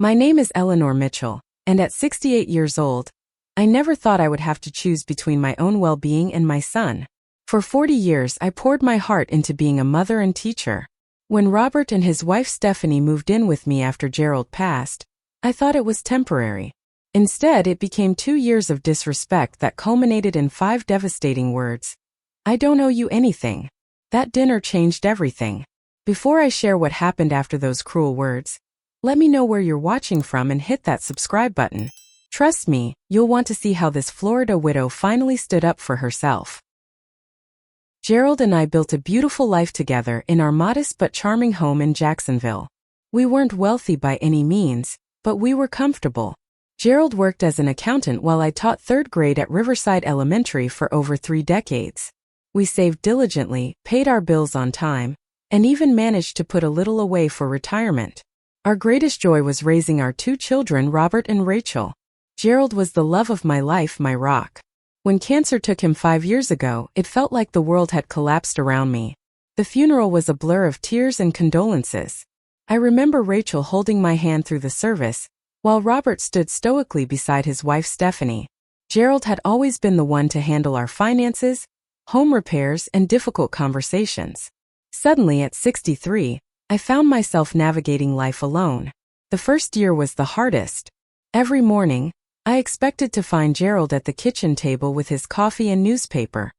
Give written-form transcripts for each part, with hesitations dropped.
My name is Eleanor Mitchell, and at 68 years old, I never thought I would have to choose between my own well-being and my son. For 40 years I poured my heart into being a mother and teacher. When Robert and his wife Stephanie moved in with me after Gerald passed, I thought it was temporary. Instead, it became 2 years of disrespect that culminated in 5 devastating words. I don't owe you anything. That dinner changed everything. Before I share what happened after those cruel words, let me know where you're watching from and hit that subscribe button. Trust me, you'll want to see how this Florida widow finally stood up for herself. Gerald and I built a beautiful life together in our modest but charming home in Jacksonville. We weren't wealthy by any means, but we were comfortable. Gerald worked as an accountant while I taught 3rd grade at Riverside Elementary for over 3 decades. We saved diligently, paid our bills on time, and even managed to put a little away for retirement. Our greatest joy was raising our 2 children, Robert and Rachel. Gerald was the love of my life, my rock. When cancer took him 5 years ago, it felt like the world had collapsed around me. The funeral was a blur of tears and condolences. I remember Rachel holding my hand through the service, while Robert stood stoically beside his wife Stephanie. Gerald had always been the one to handle our finances, home repairs, and difficult conversations. Suddenly, at 63, I found myself navigating life alone. The first year was the hardest. Every morning, I expected to find Gerald at the kitchen table with his coffee and newspaper.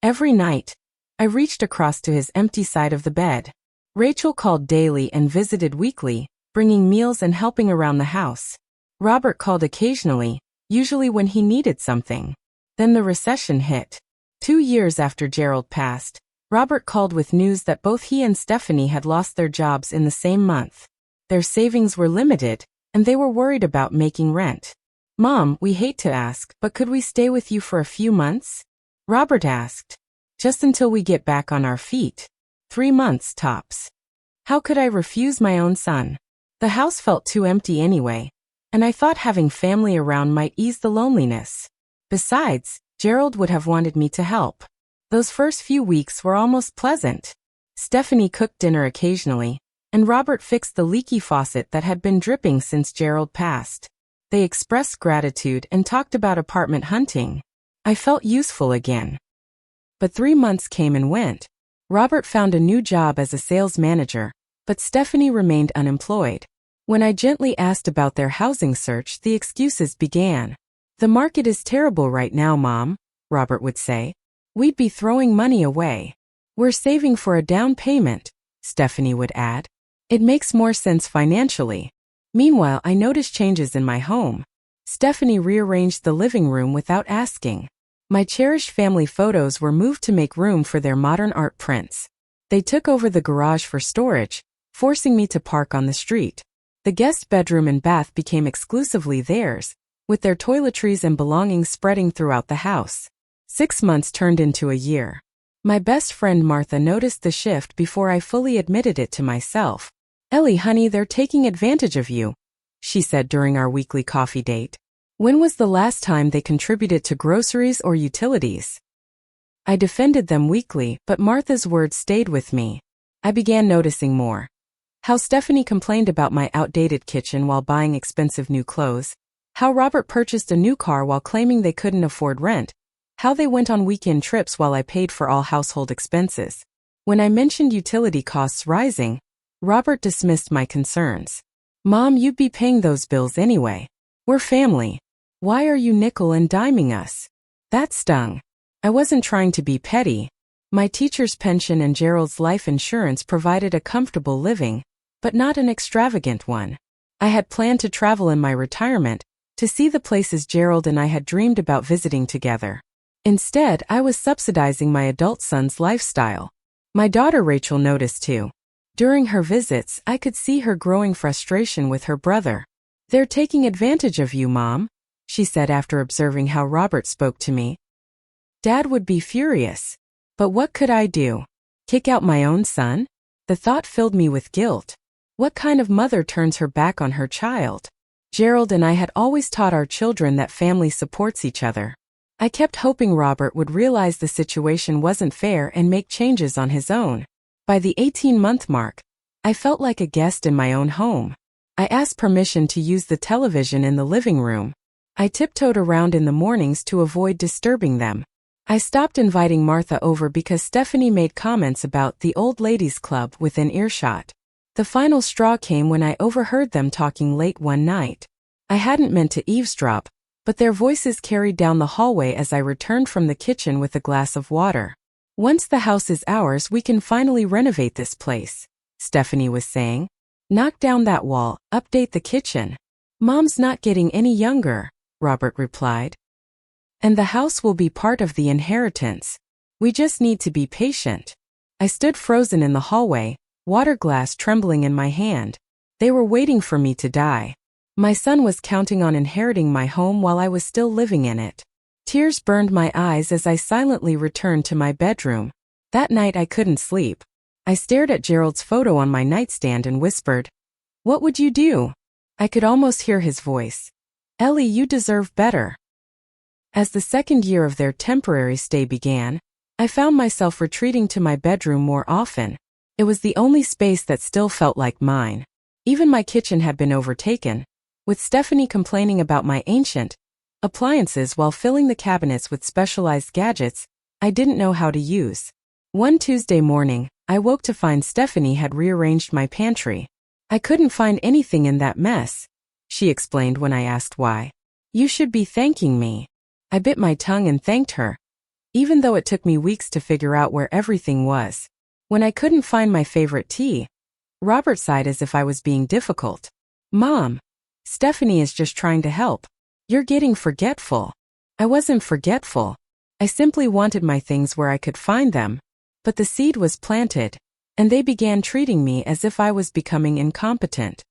Every night, I reached across to his empty side of the bed. Rachel called daily and visited weekly, bringing meals and helping around the house. Robert called occasionally, usually when he needed something. Then the recession hit. 2 years after Gerald passed, Robert called with news that both he and Stephanie had lost their jobs in the same month. Their savings were limited, and they were worried about making rent. Mom, we hate to ask, but could we stay with you for a few months? Robert asked. Just until we get back on our feet. 3 months tops. How could I refuse my own son? The house felt too empty anyway, and I thought having family around might ease the loneliness. Besides, Gerald would have wanted me to help. Those first few weeks were almost pleasant. Stephanie cooked dinner occasionally, and Robert fixed the leaky faucet that had been dripping since Gerald passed. They expressed gratitude and talked about apartment hunting. I felt useful again. But 3 months came and went. Robert found a new job as a sales manager, but Stephanie remained unemployed. When I gently asked about their housing search, the excuses began. The market is terrible right now, Mom, Robert would say. We'd be throwing money away. We're saving for a down payment, Stephanie would add. It makes more sense financially. Meanwhile, I noticed changes in my home. Stephanie rearranged the living room without asking. My cherished family photos were moved to make room for their modern art prints. They took over the garage for storage, forcing me to park on the street. The guest bedroom and bath became exclusively theirs, with their toiletries and belongings spreading throughout the house. 6 months turned into a year. My best friend Martha noticed the shift before I fully admitted it to myself. Ellie, honey, they're taking advantage of you, she said during our weekly coffee date. When was the last time they contributed to groceries or utilities? I defended them weakly, but Martha's words stayed with me. I began noticing more. How Stephanie complained about my outdated kitchen while buying expensive new clothes. How Robert purchased a new car while claiming they couldn't afford rent. How they went on weekend trips while I paid for all household expenses. When I mentioned utility costs rising, Robert dismissed my concerns. Mom, you'd be paying those bills anyway. We're family. Why are you nickel and diming us? That stung. I wasn't trying to be petty. My teacher's pension and Gerald's life insurance provided a comfortable living, but not an extravagant one. I had planned to travel in my retirement, to see the places Gerald and I had dreamed about visiting together. Instead, I was subsidizing my adult son's lifestyle. My daughter Rachel noticed too. During her visits, I could see her growing frustration with her brother. They're taking advantage of you, Mom, she said after observing how Robert spoke to me. Dad would be furious. But what could I do? Kick out my own son? The thought filled me with guilt. What kind of mother turns her back on her child? Gerald and I had always taught our children that family supports each other. I kept hoping Robert would realize the situation wasn't fair and make changes on his own. By the 18-month mark, I felt like a guest in my own home. I asked permission to use the television in the living room. I tiptoed around in the mornings to avoid disturbing them. I stopped inviting Martha over because Stephanie made comments about the old ladies' club within earshot. The final straw came when I overheard them talking late one night. I hadn't meant to eavesdrop, but their voices carried down the hallway as I returned from the kitchen with a glass of water. "Once the house is ours, we can finally renovate this place," Stephanie was saying. "Knock down that wall, update the kitchen." "Mom's not getting any younger," Robert replied. "And the house will be part of the inheritance. We just need to be patient." I stood frozen in the hallway, water glass trembling in my hand. They were waiting for me to die. My son was counting on inheriting my home while I was still living in it. Tears burned my eyes as I silently returned to my bedroom. That night I couldn't sleep. I stared at Gerald's photo on my nightstand and whispered, "What would you do?" I could almost hear his voice. "Ellie, you deserve better." As the second year of their temporary stay began, I found myself retreating to my bedroom more often. It was the only space that still felt like mine. Even my kitchen had been overtaken, with Stephanie complaining about my ancient appliances while filling the cabinets with specialized gadgets I didn't know how to use. One Tuesday morning, I woke to find Stephanie had rearranged my pantry. "I couldn't find anything in that mess," she explained when I asked why. "You should be thanking me." I bit my tongue and thanked her, even though it took me weeks to figure out where everything was. When I couldn't find my favorite tea, Robert sighed as if I was being difficult. "Mom, Stephanie is just trying to help. You're getting forgetful." I wasn't forgetful. I simply wanted my things where I could find them. But the seed was planted, and they began treating me as if I was becoming incompetent.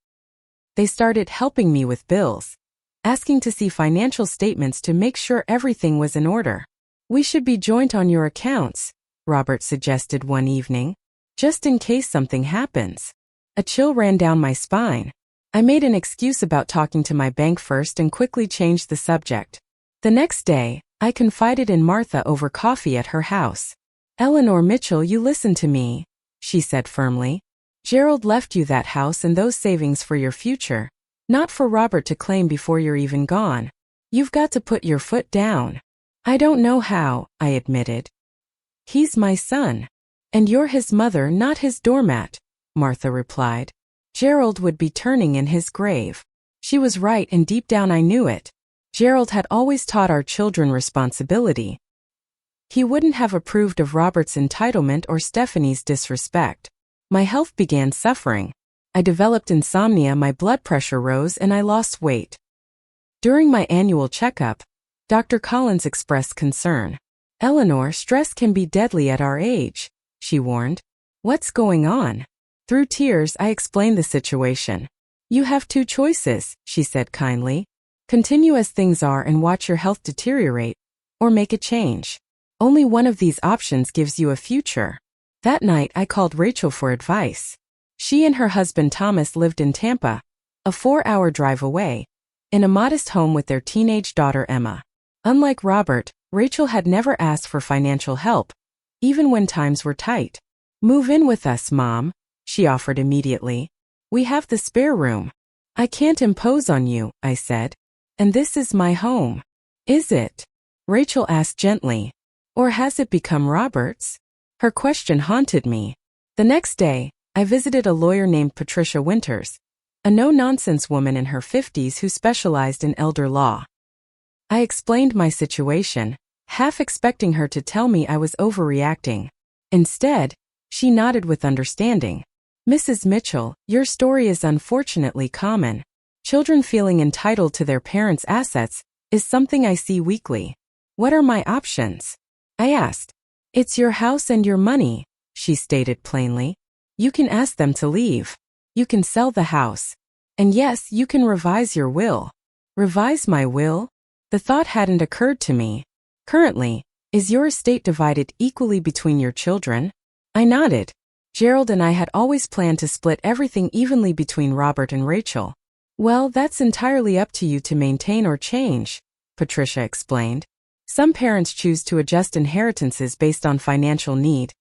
They started helping me with bills, asking to see financial statements to make sure everything was in order. "We should be joint on your accounts," Robert suggested one evening, "just in case something happens." A chill ran down my spine. I made an excuse about talking to my bank first and quickly changed the subject. The next day, I confided in Martha over coffee at her house. "Eleanor Mitchell, you listen to me," she said firmly. "Gerald left you that house and those savings for your future, not for Robert to claim before you're even gone. You've got to put your foot down." "I don't know how," I admitted. "He's my son. And you're his mother, not his doormat," Martha replied. Gerald would be turning in his grave. She was right, and deep down I knew it. Gerald had always taught our children responsibility. He wouldn't have approved of Robert's entitlement or Stephanie's disrespect. My health began suffering. I developed insomnia, my blood pressure rose, and I lost weight. During my annual checkup, Dr. Collins expressed concern. "Eleanor, stress can be deadly at our age," she warned. "What's going on?" Through tears, I explained the situation. "You have two choices," she said kindly. "Continue as things are and watch your health deteriorate, or make a change. Only one of these options gives you a future." That night, I called Rachel for advice. She and her husband Thomas lived in Tampa, a 4-hour drive away, in a modest home with their teenage daughter Emma. Unlike Robert, Rachel had never asked for financial help, even when times were tight. "Move in with us, Mom," she offered immediately. "We have the spare room." "I can't impose on you," I said. "And this is my home." "Is it?" Rachel asked gently. "Or has it become Robert's?" Her question haunted me. The next day, I visited a lawyer named Patricia Winters, a no-nonsense woman in her 50s who specialized in elder law. I explained my situation, half expecting her to tell me I was overreacting. Instead, she nodded with understanding. "Mrs. Mitchell, your story is unfortunately common. Children feeling entitled to their parents' assets is something I see weekly. What are my options?" I asked. "It's your house and your money," she stated plainly. "You can ask them to leave. You can sell the house. And yes, you can revise your will." Revise my will? The thought hadn't occurred to me. "Currently, is your estate divided equally between your children?" I nodded. Gerald and I had always planned to split everything evenly between Robert and Rachel. "Well, that's entirely up to you to maintain or change," Patricia explained. "Some parents choose to adjust inheritances based on financial need,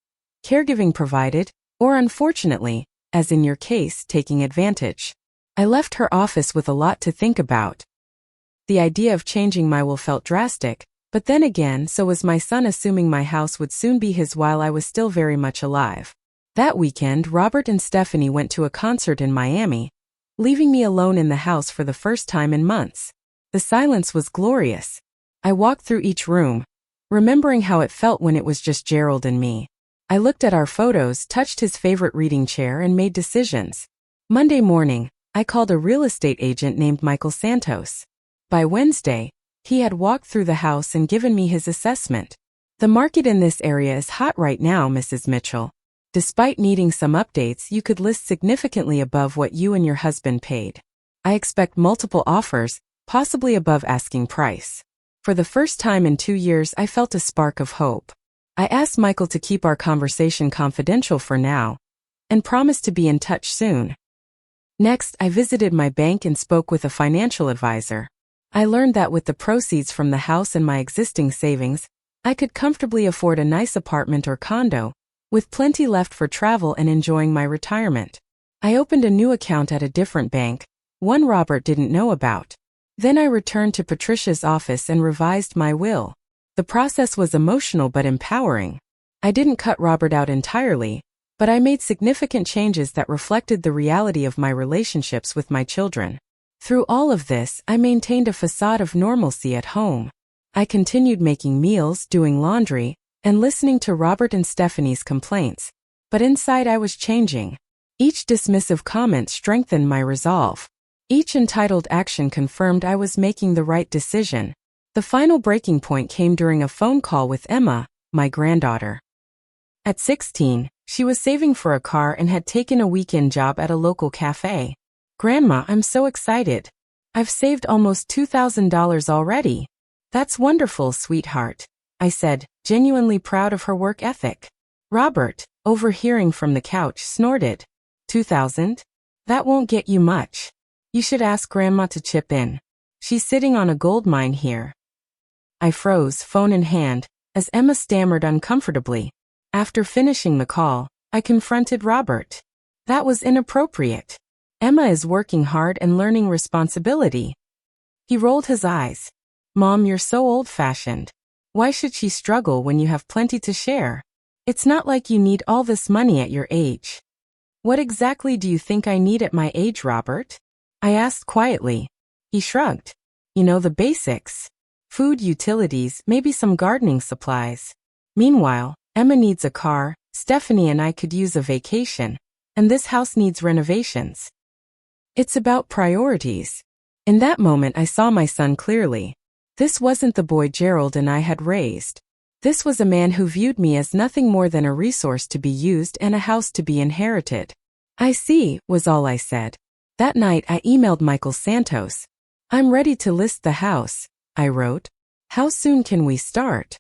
caregiving provided, or unfortunately, as in your case, taking advantage. I left her office with a lot to think about. The idea of changing my will felt drastic, but then again, so was my son assuming my house would soon be his while I was still very much alive. That weekend, Robert and Stephanie went to a concert in Miami, leaving me alone in the house for the first time in months. The silence was glorious. I walked through each room, remembering how it felt when it was just Gerald and me. I looked at our photos, touched his favorite reading chair, and made decisions. Monday morning, I called a real estate agent named Michael Santos. By Wednesday, he had walked through the house and given me his assessment. The market in this area is hot right now, Mrs. Mitchell. Despite needing some updates, you could list significantly above what you and your husband paid. I expect multiple offers, possibly above asking price. For the first time in 2 years, I felt a spark of hope. I asked Michael to keep our conversation confidential for now, and promised to be in touch soon. Next, I visited my bank and spoke with a financial advisor. I learned that with the proceeds from the house and my existing savings, I could comfortably afford a nice apartment or condo, with plenty left for travel and enjoying my retirement. I opened a new account at a different bank, one Robert didn't know about. Then I returned to Patricia's office and revised my will. The process was emotional but empowering. I didn't cut Robert out entirely, but I made significant changes that reflected the reality of my relationships with my children. Through all of this, I maintained a facade of normalcy at home. I continued making meals, doing laundry, and listening to Robert and Stephanie's complaints. But inside I was changing. Each dismissive comment strengthened my resolve. Each entitled action confirmed I was making the right decision. The final breaking point came during a phone call with Emma, my granddaughter. At 16, she was saving for a car and had taken a weekend job at a local cafe. "Grandma, I'm so excited. I've saved almost $2,000 already." "That's wonderful, sweetheart," I said, genuinely proud of her work ethic. Robert, overhearing from the couch, snorted. "2,000? That won't get you much. You should ask Grandma to chip in. She's sitting on a gold mine here." I froze, phone in hand, as Emma stammered uncomfortably. After finishing the call, I confronted Robert. That was inappropriate. Emma is working hard and learning responsibility. He rolled his eyes. "Mom, you're so old-fashioned. Why should she struggle when you have plenty to share? It's not like you need all this money at your age." "What exactly do you think I need at my age, Robert?" I asked quietly. He shrugged. "You know, the basics. Food, utilities, maybe some gardening supplies." Meanwhile, Emma needs a car, Stephanie and I could use a vacation, and this house needs renovations. It's about priorities. In that moment I saw my son clearly. This wasn't the boy Gerald and I had raised. This was a man who viewed me as nothing more than a resource to be used and a house to be inherited. "I see," was all I said. That night I emailed Michael Santos. "I'm ready to list the house," I wrote. "How soon can we start?"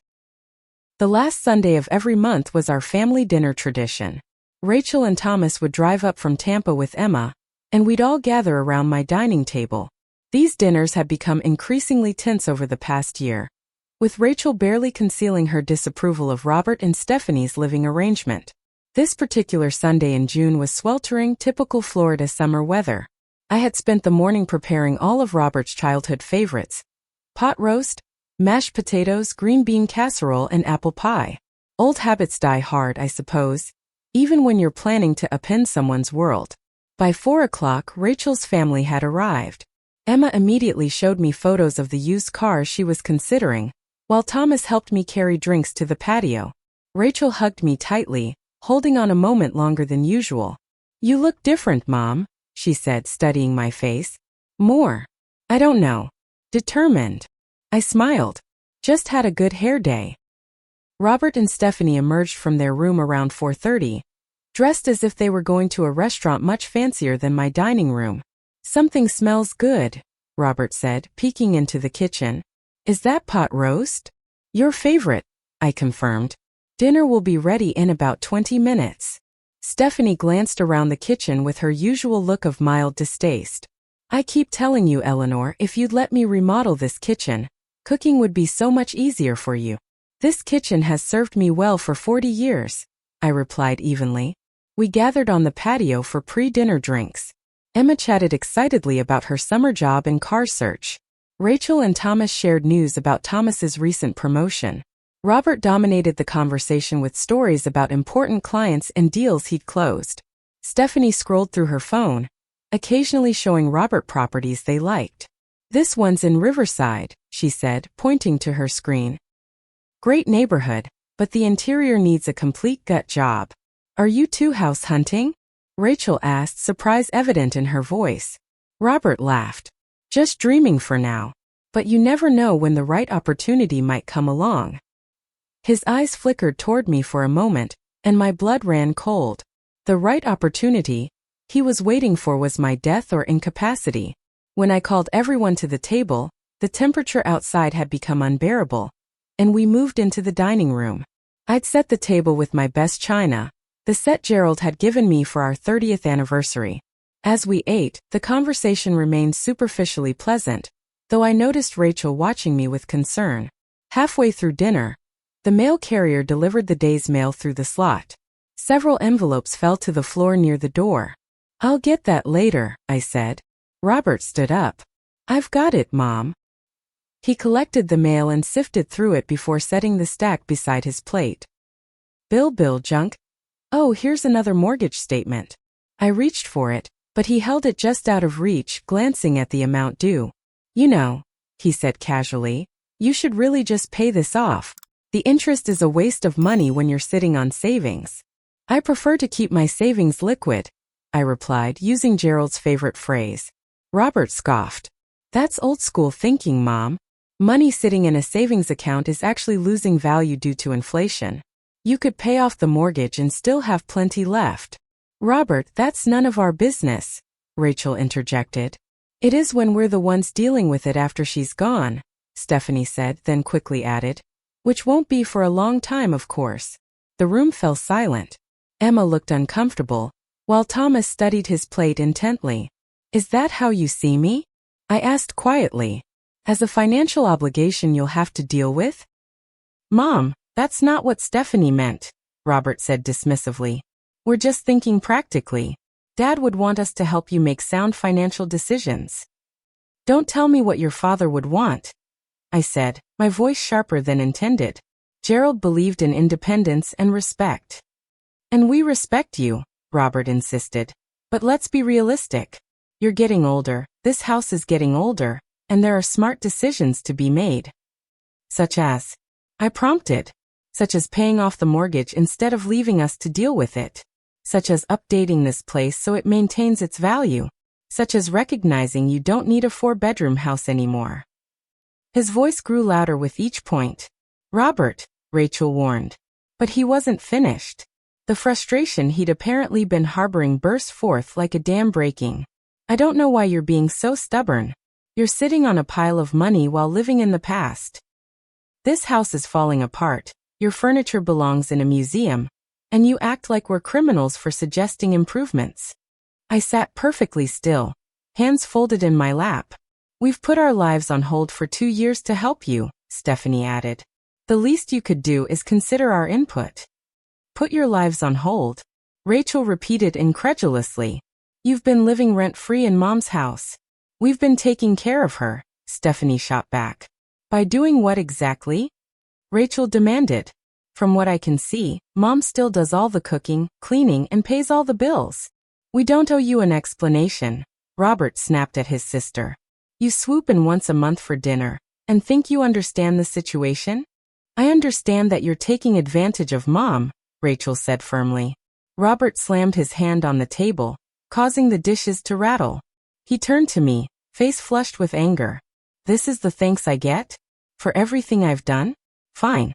The last Sunday of every month was our family dinner tradition. Rachel and Thomas would drive up from Tampa with Emma, and we'd all gather around my dining table. These dinners had become increasingly tense over the past year, with Rachel barely concealing her disapproval of Robert and Stephanie's living arrangement. This particular Sunday in June was sweltering, typical Florida summer weather. I had spent the morning preparing all of Robert's childhood favorites: pot roast, mashed potatoes, green bean casserole, and apple pie. Old habits die hard, I suppose, even when you're planning to upend someone's world. By 4 o'clock, Rachel's family had arrived. Emma immediately showed me photos of the used cars she was considering, while Thomas helped me carry drinks to the patio. Rachel hugged me tightly, holding on a moment longer than usual. "You look different, Mom," she said, studying my face. "More. I don't know. Determined." I smiled. "Just had a good hair day." Robert and Stephanie emerged from their room around 4:30, dressed as if they were going to a restaurant much fancier than my dining room. "Something smells good," Robert said, peeking into the kitchen. "Is that pot roast?" "Your favorite," I confirmed. "Dinner will be ready in about 20 minutes. Stephanie glanced around the kitchen with her usual look of mild distaste. "I keep telling you, Eleanor, if you'd let me remodel this kitchen, cooking would be so much easier for you." "This kitchen has served me well for 40 years, I replied evenly. We gathered on the patio for pre-dinner drinks. Emma chatted excitedly about her summer job and car search. Rachel and Thomas shared news about Thomas's recent promotion. Robert dominated the conversation with stories about important clients and deals he'd closed. Stephanie scrolled through her phone, occasionally showing Robert properties they liked. "This one's in Riverside," she said, pointing to her screen. "Great neighborhood, but the interior needs a complete gut job." "Are you two house hunting?" Rachel asked, surprise evident in her voice. Robert laughed. "Just dreaming for now. But you never know when the right opportunity might come along." His eyes flickered toward me for a moment, and my blood ran cold. The right opportunity he was waiting for was my death or incapacity. When I called everyone to the table, the temperature outside had become unbearable, and we moved into the dining room. I'd set the table with my best china, the set Gerald had given me for our 30th anniversary. As we ate, the conversation remained superficially pleasant, though I noticed Rachel watching me with concern. Halfway through dinner, the mail carrier delivered the day's mail through the slot. Several envelopes fell to the floor near the door. "I'll get that later," I said. Robert stood up. "I've got it, Mom." He collected the mail and sifted through it before setting the stack beside his plate. Bill, junk. "Oh, here's another mortgage statement." I reached for it, but he held it just out of reach, glancing at the amount due. "You know," he said casually, "you should really just pay this off. The interest is a waste of money when you're sitting on savings." "I prefer to keep my savings liquid," I replied, using Gerald's favorite phrase. Robert scoffed. "That's old school thinking, Mom. Money sitting in a savings account is actually losing value due to inflation. You could pay off the mortgage and still have plenty left." "Robert, that's none of our business," Rachel interjected. "It is when we're the ones dealing with it after she's gone," Stephanie said, then quickly added. "Which won't be for a long time, of course." The room fell silent. Emma looked uncomfortable, while Thomas studied his plate intently. "Is that how you see me?" I asked quietly. "As a financial obligation you'll have to deal with?" "Mom, that's not what Stephanie meant," Robert said dismissively. "We're just thinking practically. Dad would want us to help you make sound financial decisions." "Don't tell me what your father would want," I said, my voice sharper than intended. "Gerald believed in independence and respect." "And we respect you," Robert insisted. "But let's be realistic. You're getting older, this house is getting older, and there are smart decisions to be made." "Such as?" I prompted. "Such as paying off the mortgage instead of leaving us to deal with it. Such as updating this place so it maintains its value. Such as recognizing you don't need a 4-bedroom house anymore." His voice grew louder with each point. "Robert," Rachel warned. But he wasn't finished. The frustration he'd apparently been harboring burst forth like a dam breaking. "I don't know why you're being so stubborn. You're sitting on a pile of money while living in the past. This house is falling apart, your furniture belongs in a museum, and you act like we're criminals for suggesting improvements." I sat perfectly still, hands folded in my lap. "We've put our lives on hold for 2 years to help you," Stephanie added. "The least you could do is consider our input." "Put your lives on hold?" Rachel repeated incredulously. "You've been living rent-free in Mom's house." "We've been taking care of her," Stephanie shot back. "By doing what exactly?" Rachel demanded. "From what I can see, Mom still does all the cooking, cleaning, and pays all the bills." "We don't owe you an explanation," Robert snapped at his sister. "You swoop in once a month for dinner, and think you understand the situation?" "I understand that you're taking advantage of Mom," Rachel said firmly. Robert slammed his hand on the table, causing the dishes to rattle. He turned to me, face flushed with anger. "This is the thanks I get? For everything I've done? Fine.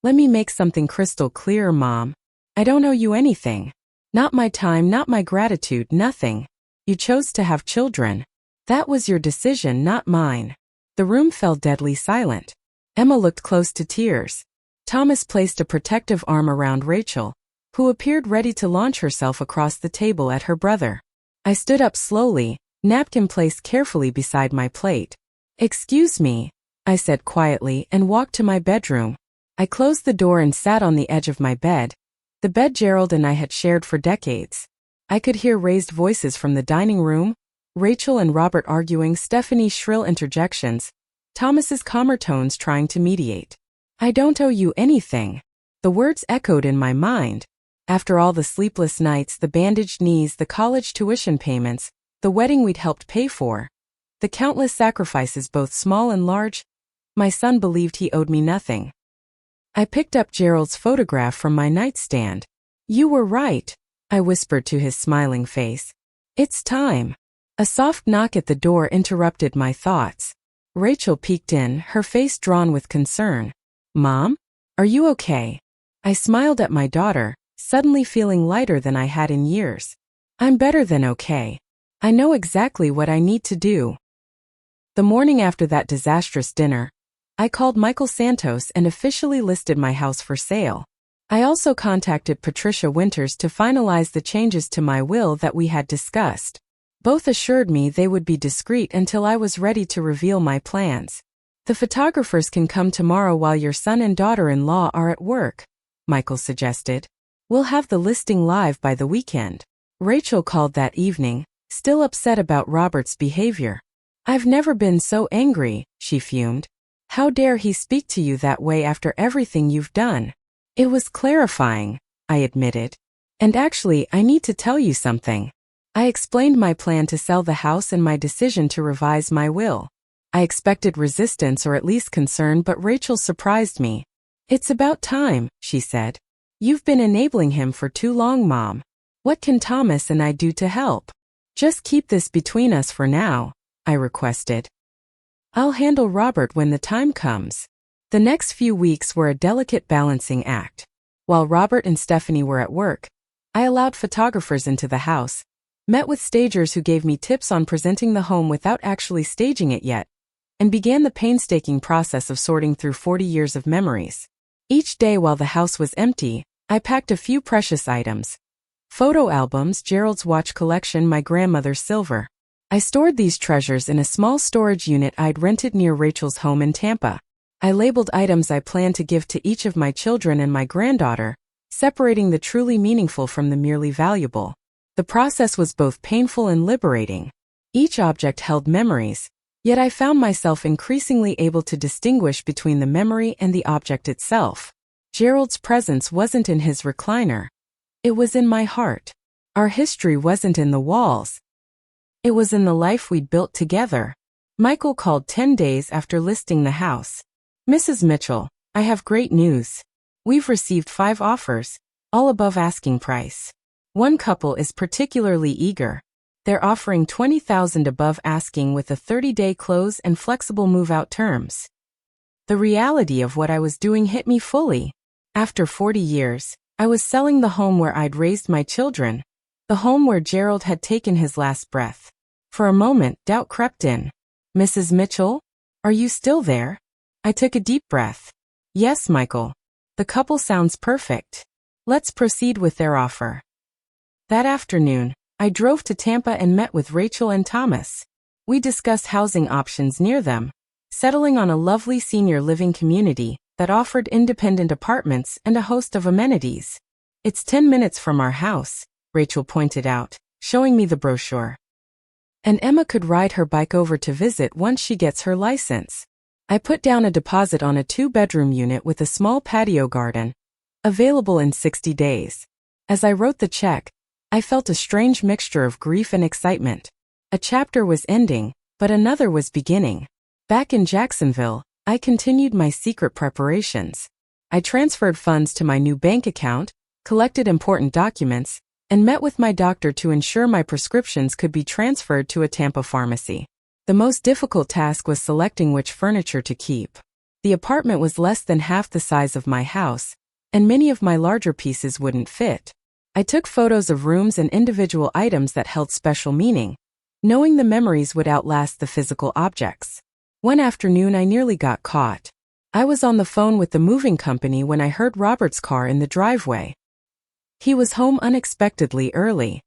Let me make something crystal clear, Mom. I don't owe you anything. Not my time, not my gratitude, nothing. You chose to have children. That was your decision, not mine." The room fell deadly silent. Emma looked close to tears. Thomas placed a protective arm around Rachel, who appeared ready to launch herself across the table at her brother. I stood up slowly, napkin placed carefully beside my plate. "Excuse me," I said quietly and walked to my bedroom. I closed the door and sat on the edge of my bed, the bed Gerald and I had shared for decades. I could hear raised voices from the dining room, Rachel and Robert arguing, Stephanie's shrill interjections, Thomas's calmer tones trying to mediate. "I don't owe you anything." The words echoed in my mind. After all the sleepless nights, the bandaged knees, the college tuition payments, the wedding we'd helped pay for, the countless sacrifices both small and large, my son believed he owed me nothing. I picked up Gerald's photograph from my nightstand. "You were right," I whispered to his smiling face. "It's time." A soft knock at the door interrupted my thoughts. Rachel peeked in, her face drawn with concern. "Mom? Are you okay?" I smiled at my daughter, suddenly feeling lighter than I had in years. "I'm better than okay. I know exactly what I need to do." The morning after that disastrous dinner, I called Michael Santos and officially listed my house for sale. I also contacted Patricia Winters to finalize the changes to my will that we had discussed. Both assured me they would be discreet until I was ready to reveal my plans. "The photographers can come tomorrow while your son and daughter-in-law are at work," Michael suggested. "We'll have the listing live by the weekend." Rachel called that evening, still upset about Robert's behavior. "I've never been so angry," she fumed. "How dare he speak to you that way after everything you've done?" "It was clarifying," I admitted. "And actually, I need to tell you something." I explained my plan to sell the house and my decision to revise my will. I expected resistance or at least concern, but Rachel surprised me. "It's about time," she said. "You've been enabling him for too long, Mom. What can Thomas and I do to help?" "Just keep this between us for now," I requested. "I'll handle Robert when the time comes." The next few weeks were a delicate balancing act. While Robert and Stephanie were at work, I allowed photographers into the house, met with stagers who gave me tips on presenting the home without actually staging it yet, and began the painstaking process of sorting through 40 years of memories. Each day while the house was empty, I packed a few precious items. Photo albums, Gerald's watch collection, my grandmother's silver. I stored these treasures in a small storage unit I'd rented near Rachel's home in Tampa. I labeled items I planned to give to each of my children and my granddaughter, separating the truly meaningful from the merely valuable. The process was both painful and liberating. Each object held memories, yet I found myself increasingly able to distinguish between the memory and the object itself. Gerald's presence wasn't in his recliner. It was in my heart. Our history wasn't in the walls. It was in the life we'd built together. Michael called 10 days after listing the house. "Mrs. Mitchell, I have great news. We've received 5 offers, all above asking price. One couple is particularly eager. They're offering $20,000 above asking with a 30-day close and flexible move-out terms." The reality of what I was doing hit me fully. After 40 years, I was selling the home where I'd raised my children, the home where Gerald had taken his last breath. For a moment, doubt crept in. "Mrs. Mitchell, are you still there?" I took a deep breath. "Yes, Michael. The couple sounds perfect. Let's proceed with their offer." That afternoon, I drove to Tampa and met with Rachel and Thomas. We discussed housing options near them, settling on a lovely senior living community that offered independent apartments and a host of amenities. "It's 10 minutes from our house," Rachel pointed out, showing me the brochure. "And Emma could ride her bike over to visit once she gets her license." I put down a deposit on a 2-bedroom unit with a small patio garden, available in 60 days. As I wrote the check, I felt a strange mixture of grief and excitement. A chapter was ending, but another was beginning. Back in Jacksonville, I continued my secret preparations. I transferred funds to my new bank account, collected important documents, and met with my doctor to ensure my prescriptions could be transferred to a Tampa pharmacy. The most difficult task was selecting which furniture to keep. The apartment was less than half the size of my house, and many of my larger pieces wouldn't fit. I took photos of rooms and individual items that held special meaning, knowing the memories would outlast the physical objects. One afternoon I nearly got caught. I was on the phone with the moving company when I heard Robert's car in the driveway. He was home unexpectedly early.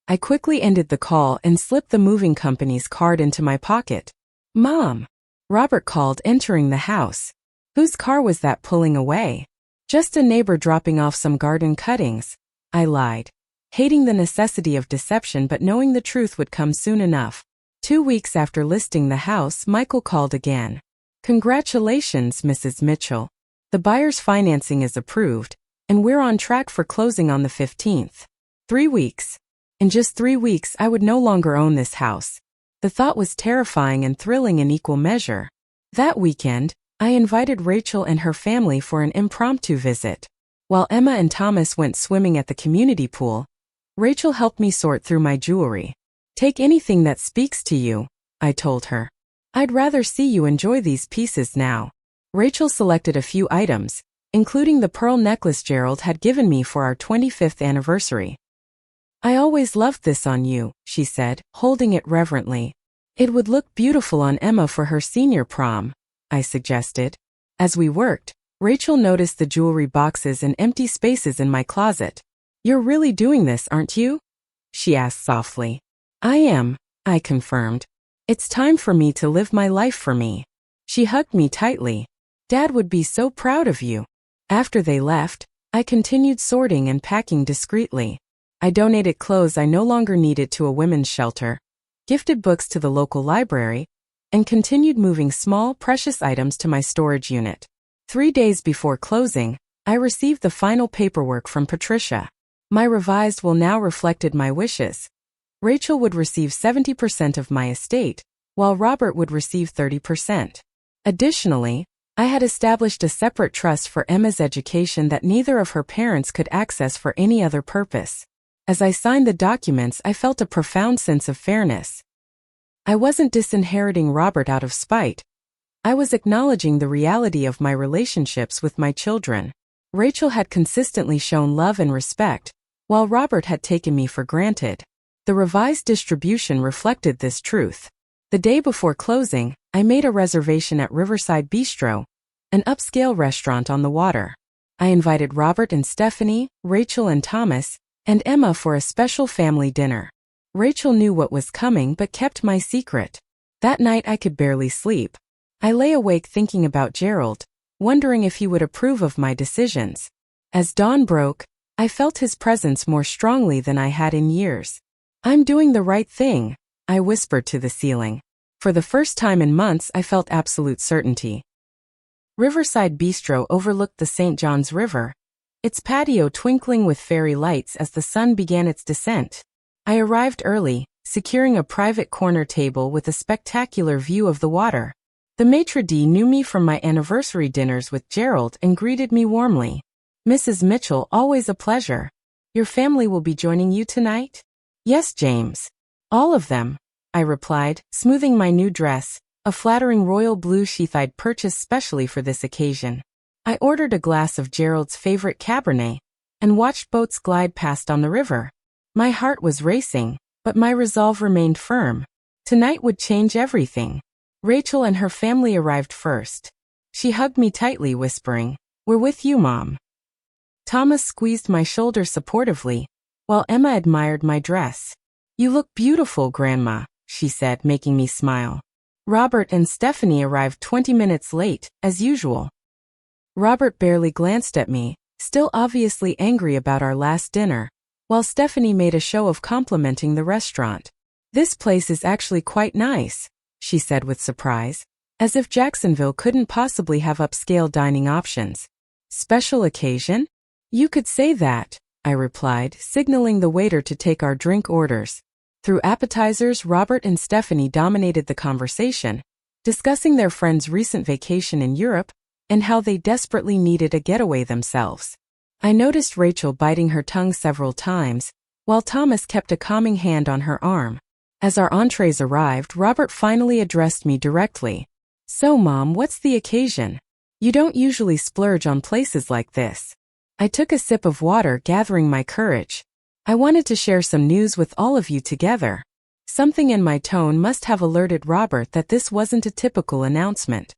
I quickly ended the call and slipped the moving company's card into my pocket. "Mom," Robert called, entering the house. "Whose car was that pulling away?" "Just a neighbor dropping off some garden cuttings," I lied. hating the necessity of deception but knowing the truth would come soon enough. 2 weeks after listing the house, Michael called again. "Congratulations, Mrs. Mitchell. The buyer's financing is approved, and we're on track for closing on the 15th. 3 weeks. In just 3 weeks, I would no longer own this house." The thought was terrifying and thrilling in equal measure. That weekend, I invited Rachel and her family for an impromptu visit. While Emma and Thomas went swimming at the community pool, Rachel helped me sort through my jewelry. "Take anything that speaks to you," I told her. "I'd rather see you enjoy these pieces now." Rachel selected a few items, including the pearl necklace Gerald had given me for our 25th anniversary. "I always loved this on you," she said, holding it reverently. "It would look beautiful on Emma for her senior prom," I suggested. As we worked, Rachel noticed the jewelry boxes and empty spaces in my closet. "You're really doing this, aren't you?" she asked softly. "I am," I confirmed. "It's time for me to live my life for me." She hugged me tightly. "Dad would be so proud of you." After they left, I continued sorting and packing discreetly. I donated clothes I no longer needed to a women's shelter, gifted books to the local library, and continued moving small, precious items to my storage unit. 3 days before closing, I received the final paperwork from Patricia. My revised will now reflected my wishes. Rachel would receive 70% of my estate, while Robert would receive 30%. Additionally, I had established a separate trust for Emma's education that neither of her parents could access for any other purpose. As I signed the documents, I felt a profound sense of fairness. I wasn't disinheriting Robert out of spite. I was acknowledging the reality of my relationships with my children. Rachel had consistently shown love and respect, while Robert had taken me for granted. The revised distribution reflected this truth. The day before closing, I made a reservation at Riverside Bistro, an upscale restaurant on the water. I invited Robert and Stephanie, Rachel and Thomas, and Emma for a special family dinner. Rachel knew what was coming but kept my secret. That night I could barely sleep. I lay awake thinking about Gerald, wondering if he would approve of my decisions. As dawn broke, I felt his presence more strongly than I had in years. "I'm doing the right thing," I whispered to the ceiling. For the first time in months, I felt absolute certainty. Riverside Bistro overlooked the St. Johns River, its patio twinkling with fairy lights as the sun began its descent. I arrived early, securing a private corner table with a spectacular view of the water. The maitre d' knew me from my anniversary dinners with Gerald and greeted me warmly. "Mrs. Mitchell, always a pleasure. Your family will be joining you tonight?" "Yes, James. All of them," I replied, smoothing my new dress, a flattering royal blue sheath I'd purchased specially for this occasion. I ordered a glass of Gerald's favorite Cabernet and watched boats glide past on the river. My heart was racing, but my resolve remained firm. Tonight would change everything. Rachel and her family arrived first. She hugged me tightly, whispering, "We're with you, Mom." Thomas squeezed my shoulder supportively, while Emma admired my dress. "You look beautiful, Grandma," she said, making me smile. Robert and Stephanie arrived 20 minutes late, as usual. Robert barely glanced at me, still obviously angry about our last dinner, while Stephanie made a show of complimenting the restaurant. "This place is actually quite nice," she said with surprise, as if Jacksonville couldn't possibly have upscale dining options. "Special occasion? You could say that," I replied, signaling the waiter to take our drink orders. Through appetizers, Robert and Stephanie dominated the conversation, discussing their friend's recent vacation in Europe and how they desperately needed a getaway themselves. I noticed Rachel biting her tongue several times, while Thomas kept a calming hand on her arm. As our entrees arrived, Robert finally addressed me directly. "So, Mom, what's the occasion? You don't usually splurge on places like this." I took a sip of water, gathering my courage. I wanted to share some news with all of you together. Something in my tone must have alerted Robert that this wasn't a typical announcement.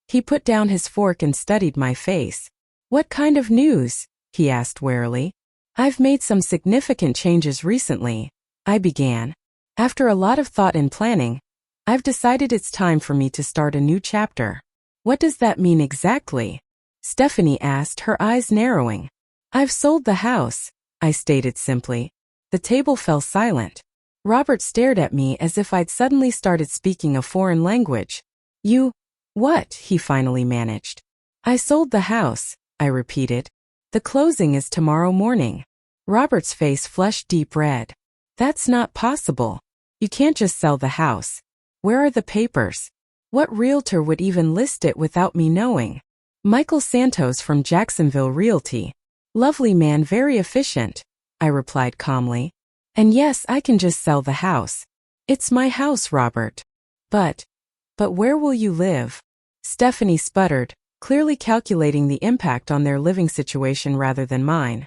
He put down his fork and studied my face. "What kind of news?" he asked warily. "I've made some significant changes recently," I began. "After a lot of thought and planning, I've decided it's time for me to start a new chapter." "What does that mean exactly?" Stephanie asked, her eyes narrowing. "I've sold the house," I stated simply. The table fell silent. Robert stared at me as if I'd suddenly started speaking a foreign language. You… what? He finally managed. I sold the house, I repeated. The closing is tomorrow morning. Robert's face flushed deep red. That's not possible. You can't just sell the house. Where are the papers? What realtor would even list it without me knowing? Michael Santos from Jacksonville Realty. Lovely man, very efficient, I replied calmly. And yes, I can just sell the house. It's my house, Robert. But where will you live? Stephanie sputtered, clearly calculating the impact on their living situation rather than mine.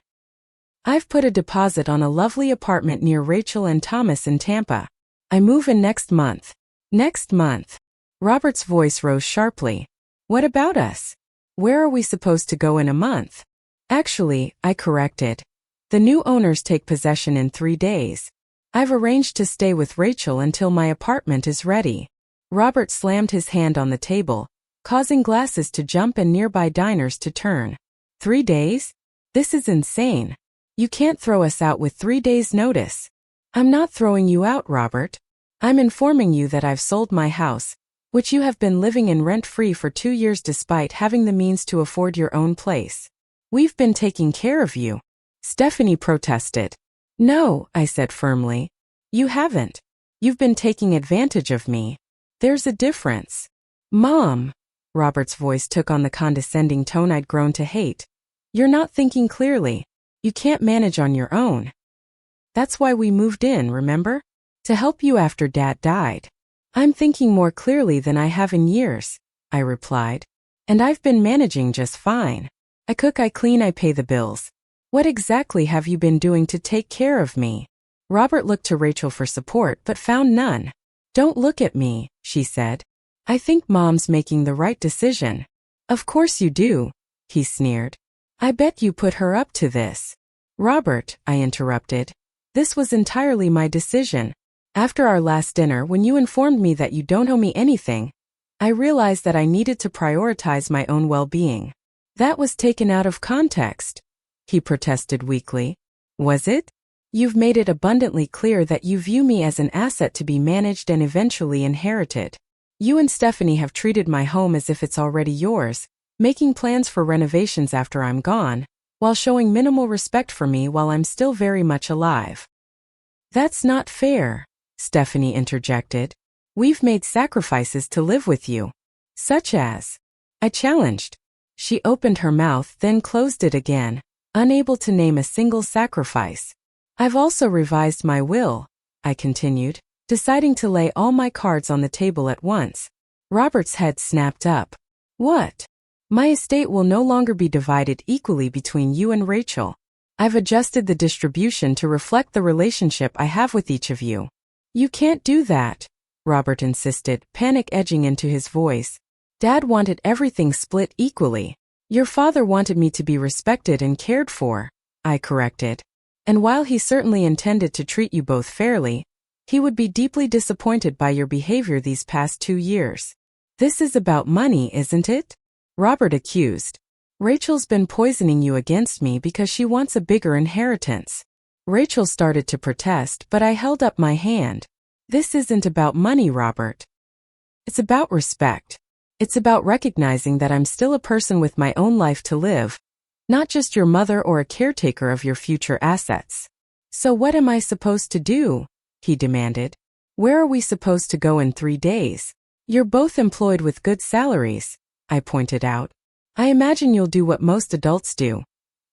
I've put a deposit on a lovely apartment near Rachel and Thomas in Tampa. I move in next month. Next month. Robert's voice rose sharply. What about us? Where are we supposed to go in a month? Actually, I corrected. The new owners take possession in 3 days. I've arranged to stay with Rachel until my apartment is ready. Robert slammed his hand on the table, causing glasses to jump and nearby diners to turn. 3 days? This is insane. You can't throw us out with 3 days' notice. I'm not throwing you out, Robert. I'm informing you that I've sold my house, which you have been living in rent-free for 2 years despite having the means to afford your own place. We've been taking care of you. Stephanie protested. No, I said firmly. You haven't. You've been taking advantage of me. There's a difference. Mom. Robert's voice took on the condescending tone I'd grown to hate. You're not thinking clearly. You can't manage on your own. That's why we moved in, remember? To help you after Dad died. I'm thinking more clearly than I have in years, I replied. And I've been managing just fine. I cook, I clean, I pay the bills. What exactly have you been doing to take care of me? Robert looked to Rachel for support but found none. Don't look at me, she said. I think Mom's making the right decision. Of course you do, he sneered. I bet you put her up to this. Robert, I interrupted. This was entirely my decision. After our last dinner, when you informed me that you don't owe me anything, I realized that I needed to prioritize my own well-being. That was taken out of context, he protested weakly. Was it? You've made it abundantly clear that you view me as an asset to be managed and eventually inherited. You and Stephanie have treated my home as if it's already yours, making plans for renovations after I'm gone, while showing minimal respect for me while I'm still very much alive. That's not fair, Stephanie interjected. We've made sacrifices to live with you. Such as? I challenged. She opened her mouth, then closed it again, unable to name a single sacrifice. I've also revised my will, I continued, deciding to lay all my cards on the table at once. Robert's head snapped up. What? My estate will no longer be divided equally between you and Rachel. I've adjusted the distribution to reflect the relationship I have with each of you. You can't do that, Robert insisted, panic edging into his voice. Dad wanted everything split equally. Your father wanted me to be respected and cared for, I corrected. And while he certainly intended to treat you both fairly, he would be deeply disappointed by your behavior these past 2 years. This is about money, isn't it? Robert accused. Rachel's been poisoning you against me because she wants a bigger inheritance. Rachel started to protest, but I held up my hand. This isn't about money, Robert. It's about respect. It's about recognizing that I'm still a person with my own life to live, not just your mother or a caretaker of your future assets. So what am I supposed to do? He demanded. Where are we supposed to go in 3 days? You're both employed with good salaries, I pointed out. I imagine you'll do what most adults do.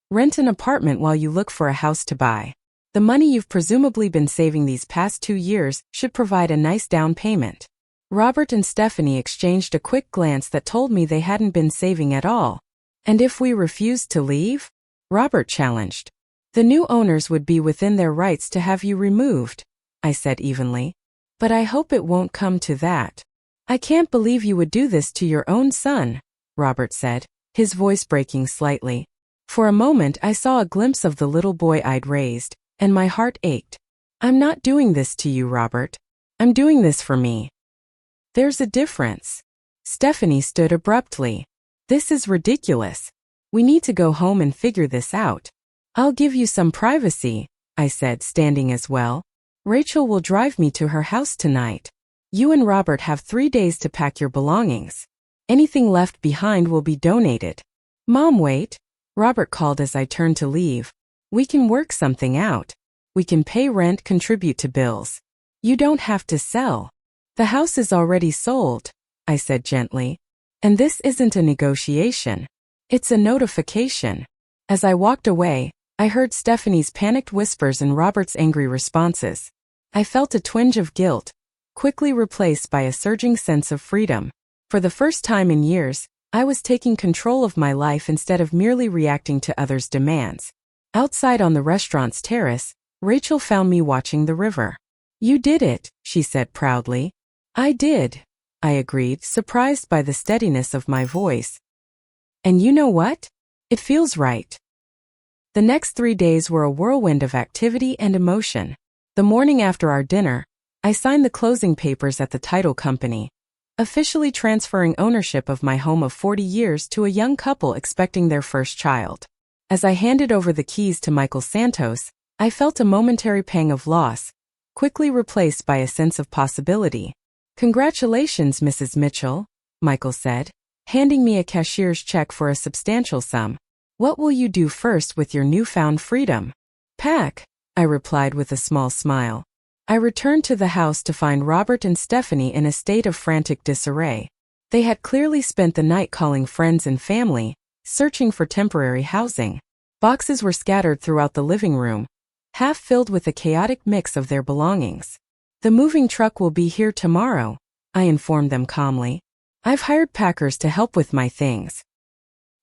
Rent an apartment while you look for a house to buy. The money you've presumably been saving these past 2 years should provide a nice down payment. Robert and Stephanie exchanged a quick glance that told me they hadn't been saving at all. And if we refused to leave? Robert challenged. The new owners would be within their rights to have you removed, I said evenly. But I hope it won't come to that. I can't believe you would do this to your own son, Robert said, his voice breaking slightly. For a moment I saw a glimpse of the little boy I'd raised, and my heart ached. I'm not doing this to you, Robert. I'm doing this for me. There's a difference. Stephanie stood abruptly. This is ridiculous. We need to go home and figure this out. I'll give you some privacy, I said, standing as well. Rachel will drive me to her house tonight. You and Robert have 3 days to pack your belongings. Anything left behind will be donated. Mom, wait, Robert called as I turned to leave. We can work something out. We can pay rent, contribute to bills. You don't have to sell. The house is already sold, I said gently. And this isn't a negotiation. It's a notification. As I walked away, I heard Stephanie's panicked whispers and Robert's angry responses. I felt a twinge of guilt, quickly replaced by a surging sense of freedom. For the first time in years, I was taking control of my life instead of merely reacting to others' demands. Outside on the restaurant's terrace, Rachel found me watching the river. You did it, she said proudly. I did, I agreed, surprised by the steadiness of my voice. And you know what? It feels right. The next 3 days were a whirlwind of activity and emotion. The morning after our dinner, I signed the closing papers at the title company, officially transferring ownership of my home of 40 years to a young couple expecting their first child. As I handed over the keys to Michael Santos, I felt a momentary pang of loss, quickly replaced by a sense of possibility. Congratulations, Mrs. Mitchell, Michael said, handing me a cashier's check for a substantial sum. What will you do first with your newfound freedom? Pack, I replied with a small smile. I returned to the house to find Robert and Stephanie in a state of frantic disarray. They had clearly spent the night calling friends and family, searching for temporary housing. Boxes were scattered throughout the living room, half filled with a chaotic mix of their belongings. The moving truck will be here tomorrow, I informed them calmly. I've hired packers to help with my things.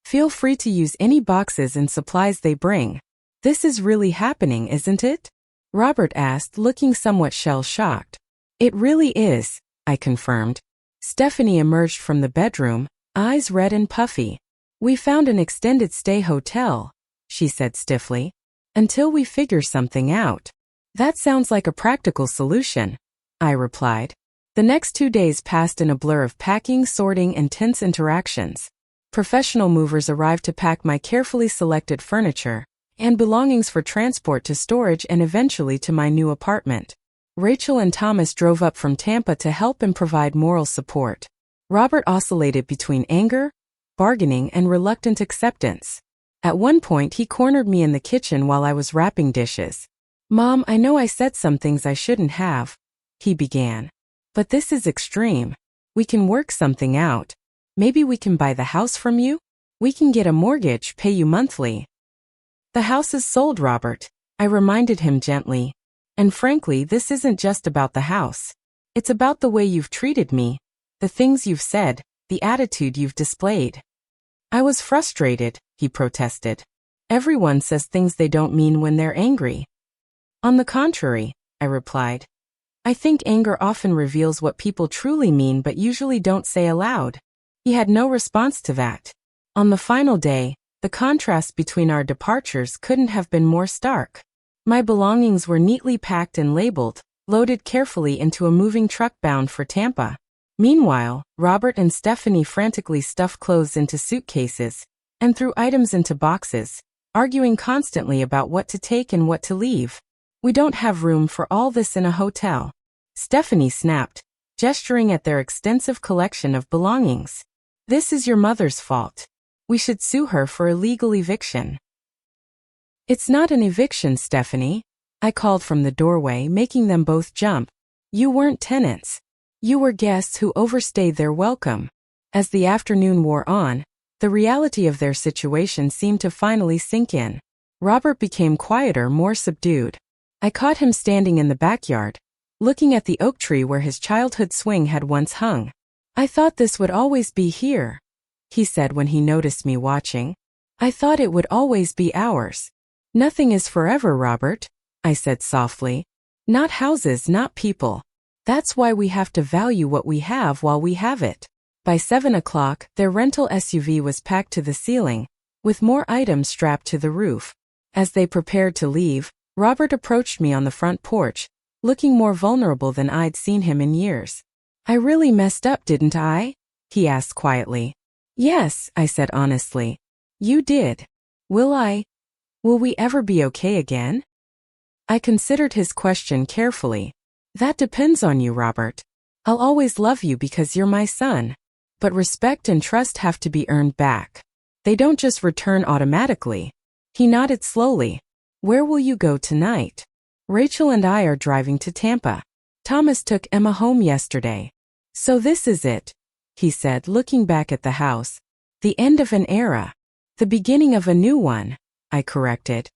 Feel free to use any boxes and supplies they bring. This is really happening, isn't it? Robert asked, looking somewhat shell-shocked. It really is, I confirmed. Stephanie emerged from the bedroom, eyes red and puffy. We found an extended stay hotel, she said stiffly. Until we figure something out. That sounds like a practical solution, I replied. The next 2 days passed in a blur of packing, sorting, and tense interactions. Professional movers arrived to pack my carefully selected furniture and belongings for transport to storage and eventually to my new apartment. Rachel and Thomas drove up from Tampa to help and provide moral support. Robert oscillated between anger, bargaining, and reluctant acceptance. At one point, he cornered me in the kitchen while I was wrapping dishes. Mom, I know I said some things I shouldn't have, he began. But this is extreme. We can work something out. Maybe we can buy the house from you? We can get a mortgage, pay you monthly. The house is sold, Robert, I reminded him gently. And frankly, this isn't just about the house. It's about the way you've treated me, the things you've said, the attitude you've displayed. I was frustrated, he protested. Everyone says things they don't mean when they're angry. On the contrary, I replied. I think anger often reveals what people truly mean but usually don't say aloud. He had no response to that. On the final day, the contrast between our departures couldn't have been more stark. My belongings were neatly packed and labeled, loaded carefully into a moving truck bound for Tampa. Meanwhile, Robert and Stephanie frantically stuffed clothes into suitcases and threw items into boxes, arguing constantly about what to take and what to leave. We don't have room for all this in a hotel, Stephanie snapped, gesturing at their extensive collection of belongings. This is your mother's fault. We should sue her for illegal eviction. It's not an eviction, Stephanie, I called from the doorway, making them both jump. You weren't tenants. You were guests who overstayed their welcome. As the afternoon wore on, the reality of their situation seemed to finally sink in. Robert became quieter, more subdued. I caught him standing in the backyard, looking at the oak tree where his childhood swing had once hung. I thought this would always be here, he said when he noticed me watching. I thought it would always be ours. Nothing is forever, Robert, I said softly. Not houses, not people. That's why we have to value what we have while we have it. By 7 o'clock, their rental SUV was packed to the ceiling, with more items strapped to the roof. As they prepared to leave, Robert approached me on the front porch, looking more vulnerable than I'd seen him in years. I really messed up, didn't I? He asked quietly. Yes, I said honestly. You did. Will I Will we ever be okay again? I considered his question carefully. That depends on you, Robert. I'll always love you because you're my son. But respect and trust have to be earned back. They don't just return automatically. He nodded slowly. Where will you go tonight? Rachel and I are driving to Tampa. Thomas took Emma home yesterday. So this is it, he said, looking back at the house. The end of an era. The beginning of a new one, I corrected.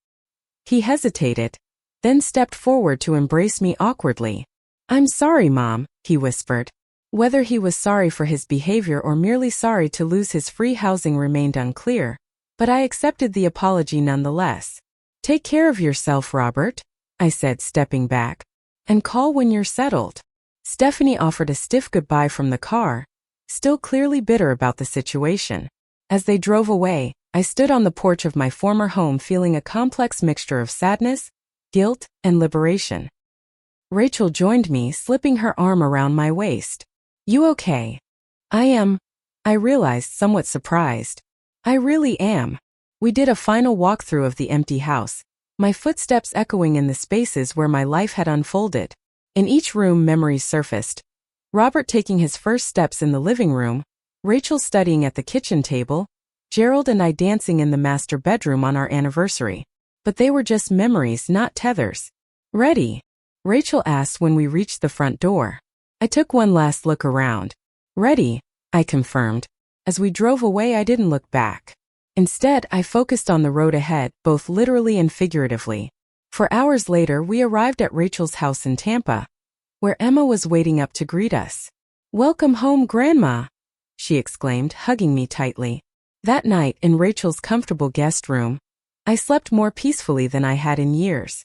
He hesitated, then stepped forward to embrace me awkwardly. I'm sorry, Mom, he whispered. Whether he was sorry for his behavior or merely sorry to lose his free housing remained unclear, but I accepted the apology nonetheless. Take care of yourself, Robert, I said, stepping back, and call when you're settled. Stephanie offered a stiff goodbye from the car, still clearly bitter about the situation. As they drove away, I stood on the porch of my former home feeling a complex mixture of sadness, guilt, and liberation. Rachel joined me, slipping her arm around my waist. You okay? I am, I realized, somewhat surprised. I really am. We did a final walkthrough of the empty house, my footsteps echoing in the spaces where my life had unfolded. In each room, memories surfaced. Robert taking his first steps in the living room, Rachel studying at the kitchen table, Gerald and I dancing in the master bedroom on our anniversary. But they were just memories, not tethers. Ready? Rachel asked when we reached the front door. I took one last look around. Ready, I confirmed. As we drove away, I didn't look back. Instead, I focused on the road ahead, both literally and figuratively. For hours later, we arrived at Rachel's house in Tampa, where Emma was waiting up to greet us. Welcome home, Grandma, she exclaimed, hugging me tightly. That night, in Rachel's comfortable guest room, I slept more peacefully than I had in years.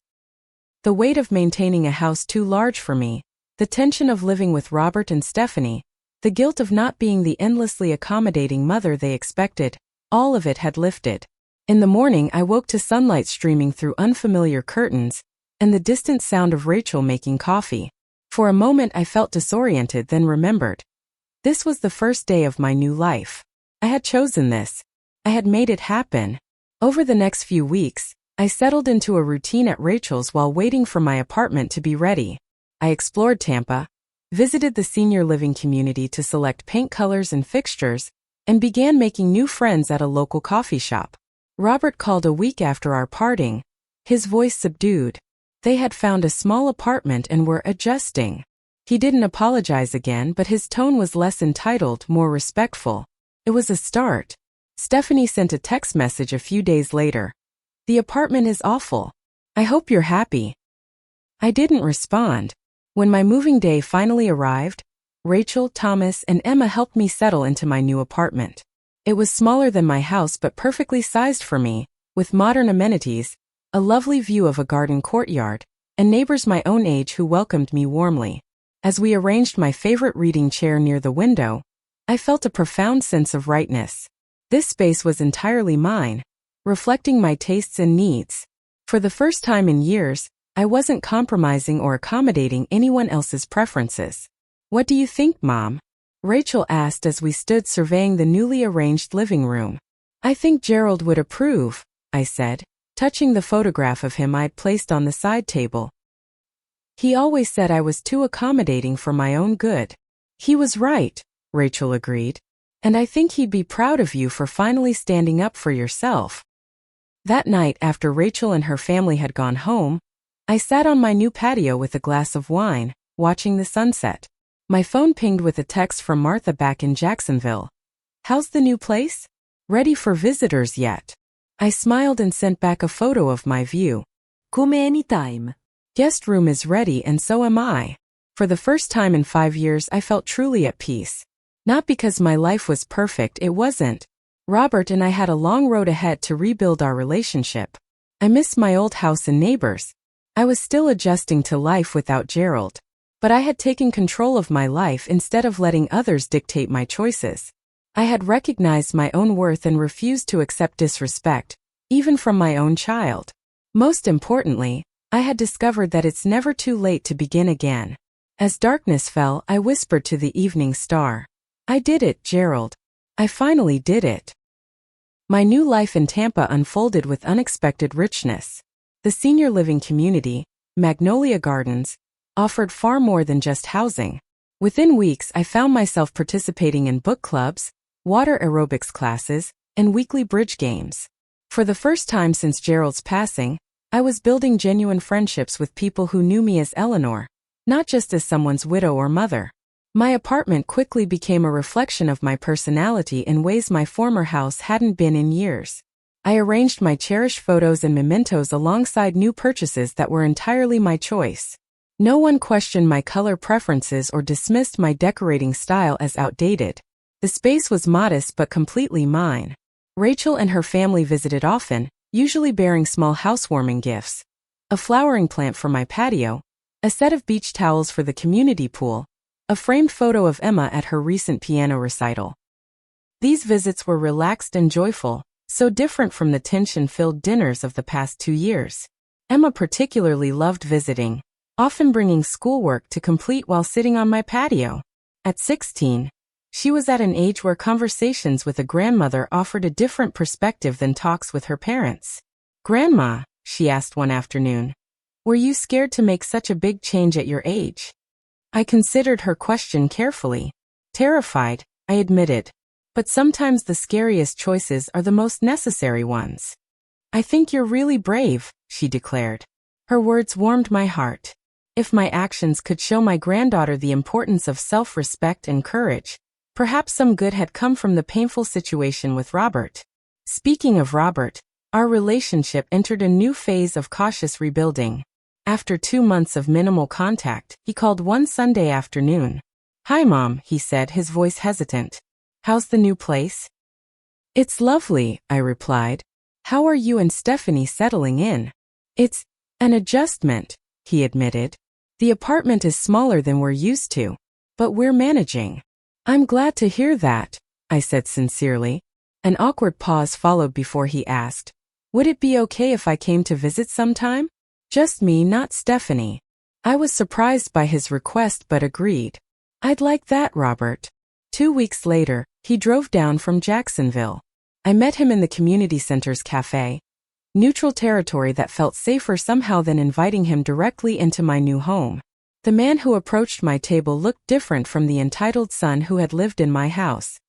The weight of maintaining a house too large for me, the tension of living with Robert and Stephanie, the guilt of not being the endlessly accommodating mother they expected, all of it had lifted. In the morning, I woke to sunlight streaming through unfamiliar curtains and the distant sound of Rachel making coffee. For a moment, I felt disoriented, then remembered. This was the first day of my new life. I had chosen this. I had made it happen. Over the next few weeks, I settled into a routine at Rachel's while waiting for my apartment to be ready. I explored Tampa, visited the senior living community to select paint colors and fixtures, and began making new friends at a local coffee shop. Robert called a week after our parting, his voice subdued. They had found a small apartment and were adjusting. He didn't apologize again, but his tone was less entitled, more respectful. It was a start. Stephanie sent a text message a few days later. The apartment is awful. I hope you're happy. I didn't respond. When my moving day finally arrived, Rachel, Thomas, and Emma helped me settle into my new apartment. It was smaller than my house but perfectly sized for me, with modern amenities, a lovely view of a garden courtyard, and neighbors my own age who welcomed me warmly. As we arranged my favorite reading chair near the window, I felt a profound sense of rightness. This space was entirely mine, reflecting my tastes and needs. For the first time in years, I wasn't compromising or accommodating anyone else's preferences. What do you think, Mom? Rachel asked as we stood surveying the newly arranged living room. I think Gerald would approve, I said, touching the photograph of him I'd placed on the side table. He always said I was too accommodating for my own good. He was right, Rachel agreed. And I think he'd be proud of you for finally standing up for yourself. That night, after Rachel and her family had gone home, I sat on my new patio with a glass of wine, watching the sunset. My phone pinged with a text from Martha back in Jacksonville. How's the new place? Ready for visitors yet? I smiled and sent back a photo of my view. Come anytime. Guest room is ready and so am I. For the first time in 5 years, I felt truly at peace. Not because my life was perfect, it wasn't. Robert and I had a long road ahead to rebuild our relationship. I missed my old house and neighbors. I was still adjusting to life without Gerald. But I had taken control of my life instead of letting others dictate my choices. I had recognized my own worth and refused to accept disrespect, even from my own child. Most importantly, I had discovered that it's never too late to begin again. As darkness fell, I whispered to the evening star, I did it, Gerald. I finally did it. My new life in Tampa unfolded with unexpected richness. The senior living community, Magnolia Gardens, offered far more than just housing. Within weeks, I found myself participating in book clubs, water aerobics classes, and weekly bridge games. For the first time since Gerald's passing, I was building genuine friendships with people who knew me as Eleanor, not just as someone's widow or mother. My apartment quickly became a reflection of my personality in ways my former house hadn't been in years. I arranged my cherished photos and mementos alongside new purchases that were entirely my choice. No one questioned my color preferences or dismissed my decorating style as outdated. The space was modest but completely mine. Rachel and her family visited often, usually bearing small housewarming gifts. A flowering plant for my patio, a set of beach towels for the community pool, a framed photo of Emma at her recent piano recital. These visits were relaxed and joyful, so different from the tension-filled dinners of the past 2 years. Emma particularly loved visiting, often bringing schoolwork to complete while sitting on my patio. At 16, she was at an age where conversations with a grandmother offered a different perspective than talks with her parents. "Grandma," she asked one afternoon, "were you scared to make such a big change at your age?" I considered her question carefully. Terrified, I admitted. But sometimes the scariest choices are the most necessary ones. "I think you're really brave," she declared. Her words warmed my heart. If my actions could show my granddaughter the importance of self-respect and courage, perhaps some good had come from the painful situation with Robert. Speaking of Robert, our relationship entered a new phase of cautious rebuilding. After 2 months of minimal contact, he called one Sunday afternoon. "Hi, Mom," he said, his voice hesitant. "How's the new place?" "It's lovely," I replied. "How are you and Stephanie settling in?" "It's an adjustment," he admitted. "The apartment is smaller than we're used to, but we're managing." "I'm glad to hear that," I said sincerely. An awkward pause followed before he asked, "Would it be okay if I came to visit sometime?" "Just me, not Stephanie." I was surprised by his request but agreed. "I'd like that, Robert." 2 weeks later, he drove down from Jacksonville. I met him in the community center's cafe, neutral territory that felt safer somehow than inviting him directly into my new home. The man who approached my table looked different from the entitled son who had lived in my house.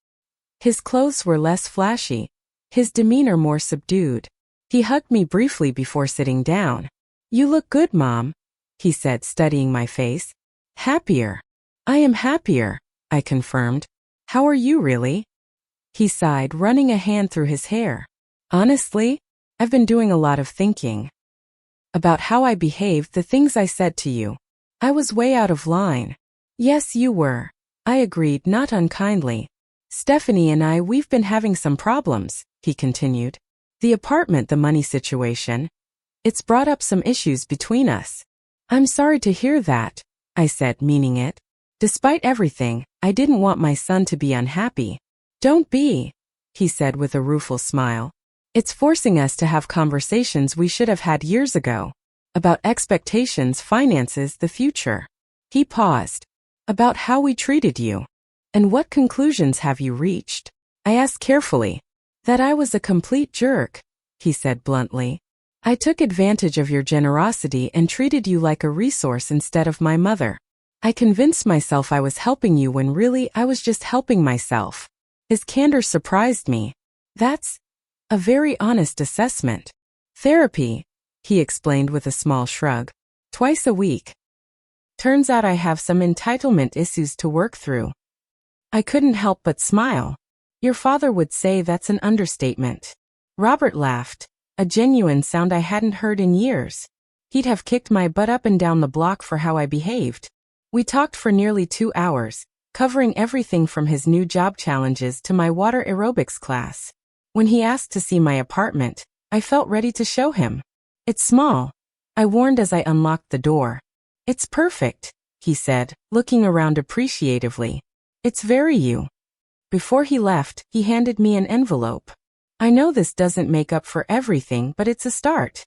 His clothes were less flashy, his demeanor more subdued. He hugged me briefly before sitting down. "You look good, Mom," he said, studying my face. "Happier." "I am happier," I confirmed. "How are you really?" He sighed, running a hand through his hair. "Honestly, I've been doing a lot of thinking about how I behaved, the things I said to you. I was way out of line." "Yes, you were," I agreed, not unkindly. "Stephanie and we've been having some problems," he continued. "The apartment, the money situation. It's brought up some issues between us." "I'm sorry to hear that," I said, meaning it. Despite everything, I didn't want my son to be unhappy. "Don't be," he said with a rueful smile. "It's forcing us to have conversations we should have had years ago. About expectations, finances, the future." He paused. "About how we treated you. And what conclusions have you reached?" I asked carefully. "That I was a complete jerk," he said bluntly. "I took advantage of your generosity and treated you like a resource instead of my mother. I convinced myself I was helping you when really I was just helping myself." His candor surprised me. "That's a very honest assessment." "Therapy," he explained with a small shrug. "Twice a week. Turns out I have some entitlement issues to work through." I couldn't help but smile. "Your father would say that's an understatement." Robert laughed, a genuine sound I hadn't heard in years. He'd have kicked my butt up and down the block for how I behaved. We talked for nearly 2 hours, covering everything from his new job challenges to my water aerobics class. When he asked to see my apartment, I felt ready to show him. "It's small," I warned as I unlocked the door. "It's perfect," he said, looking around appreciatively. "It's very you." Before he left, he handed me an envelope. "I know this doesn't make up for everything, but it's a start."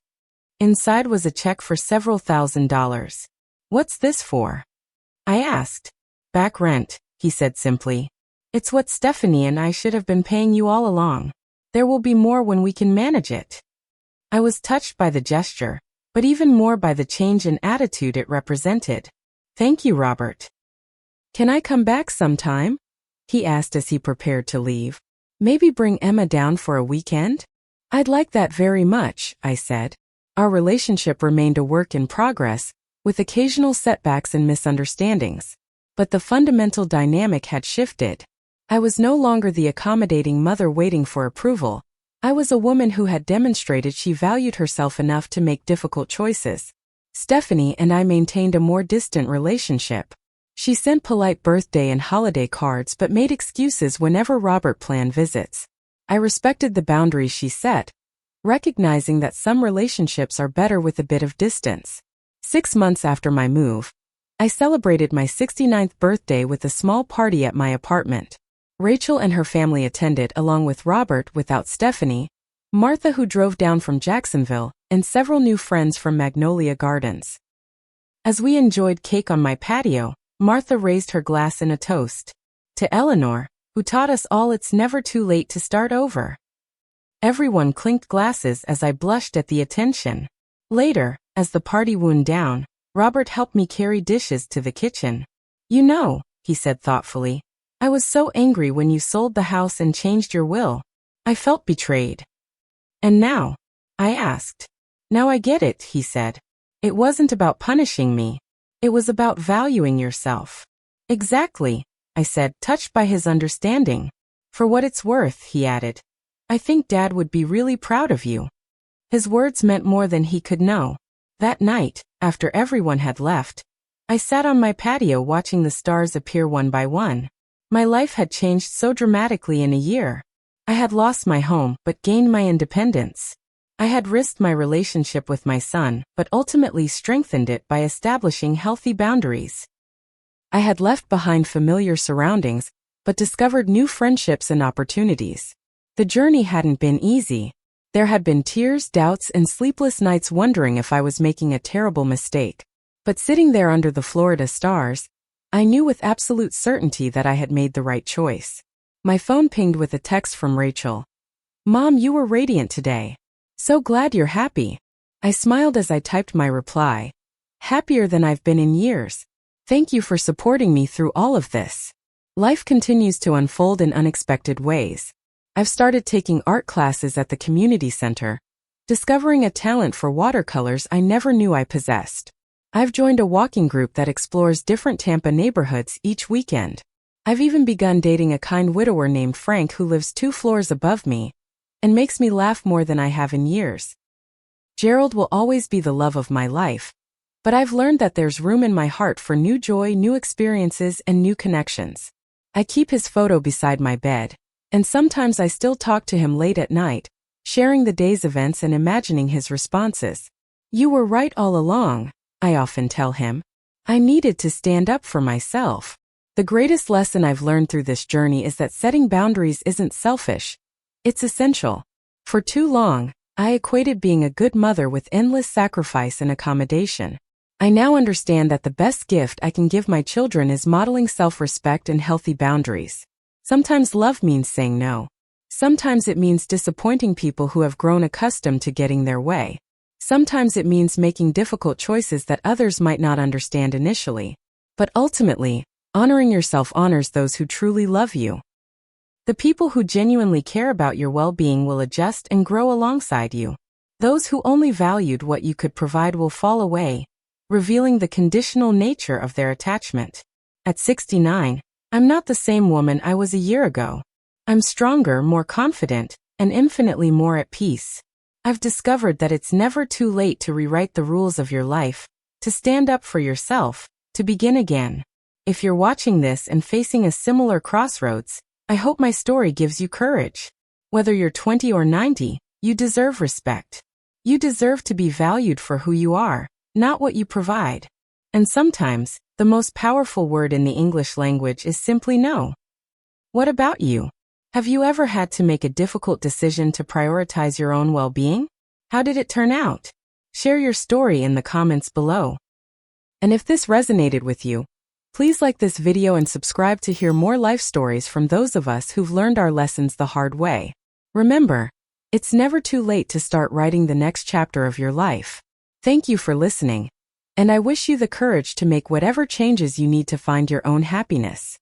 Inside was a check for several $1,000s. "What's this for?" I asked. "Back rent," he said simply. "It's what Stephanie and I should have been paying you all along." There will be more when we can manage it. I was touched by the gesture, but even more by the change in attitude it represented. Thank you, Robert. Can I come back sometime? He asked as he prepared to leave. Maybe bring Emma down for a weekend? I'd like that very much, I said. Our relationship remained a work in progress, with occasional setbacks and misunderstandings. But the fundamental dynamic had shifted. I was no longer the accommodating mother waiting for approval. I was a woman who had demonstrated she valued herself enough to make difficult choices. Stephanie and I maintained a more distant relationship. She sent polite birthday and holiday cards but made excuses whenever Robert planned visits. I respected the boundaries she set, recognizing that some relationships are better with a bit of distance. 6 months after my move, I celebrated my 69th birthday with a small party at my apartment. Rachel and her family attended along with Robert without Stephanie, Martha who drove down from Jacksonville, and several new friends from Magnolia Gardens. As we enjoyed cake on my patio, Martha raised her glass in a toast to Eleanor, who taught us all it's never too late to start over. Everyone clinked glasses as I blushed at the attention. Later, as the party wound down, Robert helped me carry dishes to the kitchen. You know, he said thoughtfully, I was so angry when you sold the house and changed your will. I felt betrayed. And now? I asked. Now I get it, he said. It wasn't about punishing me. It was about valuing yourself. Exactly, I said, touched by his understanding. For what it's worth, he added. I think Dad would be really proud of you. His words meant more than he could know. That night, after everyone had left, I sat on my patio watching the stars appear one by one. My life had changed so dramatically in a year. I had lost my home but gained my independence. I had risked my relationship with my son but ultimately strengthened it by establishing healthy boundaries. I had left behind familiar surroundings but discovered new friendships and opportunities. The journey hadn't been easy. There had been tears, doubts, and sleepless nights wondering if I was making a terrible mistake. But sitting there under the Florida stars, I knew with absolute certainty that I had made the right choice. My phone pinged with a text from Rachel. Mom, you were radiant today. So glad you're happy. I smiled as I typed my reply. Happier than I've been in years. Thank you for supporting me through all of this. Life continues to unfold in unexpected ways. I've started taking art classes at the community center, discovering a talent for watercolors I never knew I possessed. I've joined a walking group that explores different Tampa neighborhoods each weekend. I've even begun dating a kind widower named Frank who lives 2 floors above me and makes me laugh more than I have in years. Gerald will always be the love of my life, but I've learned that there's room in my heart for new joy, new experiences, and new connections. I keep his photo beside my bed, and sometimes I still talk to him late at night, sharing the day's events and imagining his responses. You were right all along, I often tell him. I needed to stand up for myself. The greatest lesson I've learned through this journey is that setting boundaries isn't selfish. It's essential. For too long, I equated being a good mother with endless sacrifice and accommodation. I now understand that the best gift I can give my children is modeling self-respect and healthy boundaries. Sometimes love means saying no. Sometimes it means disappointing people who have grown accustomed to getting their way. Sometimes it means making difficult choices that others might not understand initially. But ultimately, honoring yourself honors those who truly love you. The people who genuinely care about your well-being will adjust and grow alongside you. Those who only valued what you could provide will fall away, revealing the conditional nature of their attachment. At 69, I'm not the same woman I was a year ago. I'm stronger, more confident, and infinitely more at peace. I've discovered that it's never too late to rewrite the rules of your life, to stand up for yourself, to begin again. If you're watching this and facing a similar crossroads, I hope my story gives you courage. Whether you're 20 or 90, you deserve respect. You deserve to be valued for who you are, not what you provide. And sometimes, the most powerful word in the English language is simply no. What about you? Have you ever had to make a difficult decision to prioritize your own well-being? How did it turn out? Share your story in the comments below. And if this resonated with you, please like this video and subscribe to hear more life stories from those of us who've learned our lessons the hard way. Remember, it's never too late to start writing the next chapter of your life. Thank you for listening, and I wish you the courage to make whatever changes you need to find your own happiness.